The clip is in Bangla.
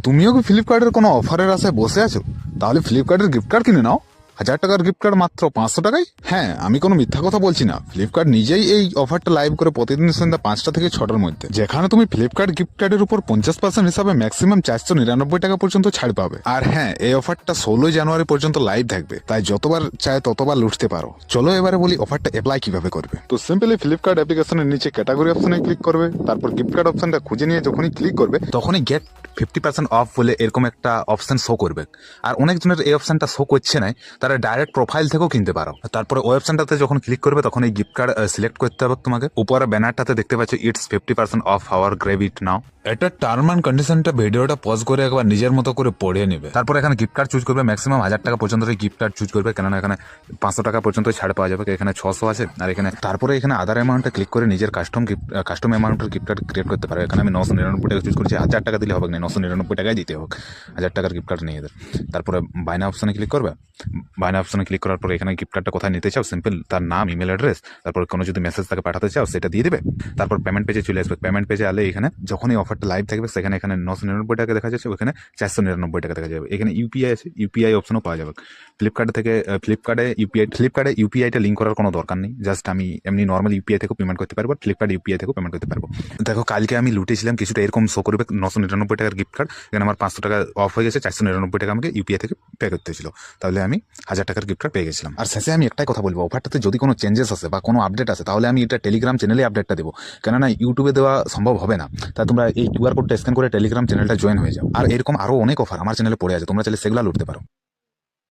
তুমিও কি ফ্লিপকার্টের কোনো অফারের আশায় বসে আছো? তাহলে ফ্লিপকার্টের গিফট কার্ড কিনে নাও। 1000 টাকার গিফট কার্ড মাত্র 500 টাকায়। হ্যাঁ, আমি কোনো মিথ্যা কথা বলছি না। ফ্লিপকার্ট নিজেই এই অফারটা লাইভ করে প্রতিদিন সন্ধ্যা 5টা থেকে 6টার মধ্যে, যেখানে তুমি ফ্লিপকার্ট গিফট কার্ডের উপর 50% হিসাবে ম্যাক্সিমাম 499 টাকা পর্যন্ত ছাড় পাবে। আর হ্যাঁ, এই অফারটা 16 জানুয়ারি পর্যন্ত লাইভ থাকবে, তাই যতবার চায় ততবার লুটতে পারো। চলো এবারে বলি অফারটা অ্যাপ্লাই কিভাবে করবে। তো সিম্পলি ফ্লিপকার্ট অ্যাপ্লিকেশনের নিচে ক্যাটাগরি অপশনে ক্লিক করবে, তারপর গিফট কার্ড অপশনটা খুঁজে নিয়ে যখনই ক্লিক করবে তখনই গেট 50% অফ বলে এরকম একটা অপশন শো করবে। আর অনেকজনের এই অপশনটা শো করছে না, তারা ডাইরেক্ট প্রোফাইল থেকেও কিনতে পারো। তারপরে ওই অপশনটাতে যখন ক্লিক করবে তখন এই গিফট কার্ড সিলেক্ট করতে হবে তোমাকে। উপরে ব্যানারটাতে দেখতে পাচ্ছ ইটস 50% অফ আওয়ার গ্রেভ ইট নাও। এটা টার্ম অ্যান্ড কন্ডিশনটা ভিডিওটা পজ করে একবার নিজের মতো করে পড়ে নেবে। তারপর এখানে গিফট কার্ড চুজ করবে, ম্যাক্সিমাম 1000 টাকা পর্যন্ত গিফট কার্ড চুজ করবে, কেননা এখানে 500 টাকা পর্যন্ত ছাড় পাওয়া যাবে, এখানে 600 আছে। আর এখানে তারপরে এখানে আদার অ্যামাউন্টে ক্লিক করে নিজের কাস্টম অ্যামাউন্টের গিফট কার্ড ক্রিয়েট করতে পারো। এখানে আমি 999 টাকা চুজ করছি। 1000 টাকা দিলে হবে না, 999 টাকাই দিতে হোক, 1000 টাকার গিফট কার্ড নিয়ে এদের। তারপরে বাইনা অপশনে ক্লিক করবে। বাইনা অপশনে ক্লিক করার পর এখানে গিফট কার্ডটা কোথায় নিতে চাও, সিম্পল তার নাম, ইমেল অ্যাড্রেস, তারপর কোনো যদি মেসেজ তাকে পাঠাতে চাও সেটা দিয়ে দিবে। তারপর পেমেন্ট পেজে চলে আসবে। পেমেন্ট পেজে আলে এখানে যখনই অফারটা লাইভ থাকবে সেখানে এখানে 999 টাকা দেখা যাচ্ছে, ওখানে 499 টাকা দেখা যাবে। এখানে ইউপিআই আছে, ইউপিআই অপশনও পাওয়া যাবে। ফ্লিপকার্টে ইউপিআইটা লিঙ্ক করার কোনো দরকার নেই, জাস্ট আমি এমনি নর্মাল ইউপিআই থেকেও পেমেন্ট করতে পারবো, ফ্লিপকার্ট ইউপিআই থেকেও পেমেন্ট করতে পারবো। দেখো কালকে আমি লুটেছিলাম কিছুটা এরকম শো করবে 999 টাকার গিফট কার্ড, এখানে আমার 500 টাকা অফ হয়ে গেছে, 499 টাকা আমাকে ইউপিআই থেকে পে করতে হয়েছিল, তাহলে আমি 1000 টাকার গিফট কার্ড পেয়ে গেছিলাম। আর শেষে আমি একটাই কথা বলবো, অফারটাতে যদি কোনো চেঞ্জেস আসে বা কোনো আপডেট আসে তাহলে আমি এটা টেলিগ্রাম চ্যানেলে আপডেটটা দেবো, কেননা ইউটিউবে দেওয়া সম্ভব হবে না। তাই তোমরা এই কিউআর কোডটা স্ক্যান করে টেলিগ্রাম চ্যানেলটা জয়েন হয়ে যাও। আর এরকম আরো অনেক অফার আমার চ্যানেলে পড়ে আছে, তোমরা চাইলে সেগুলো লুটতে পারো।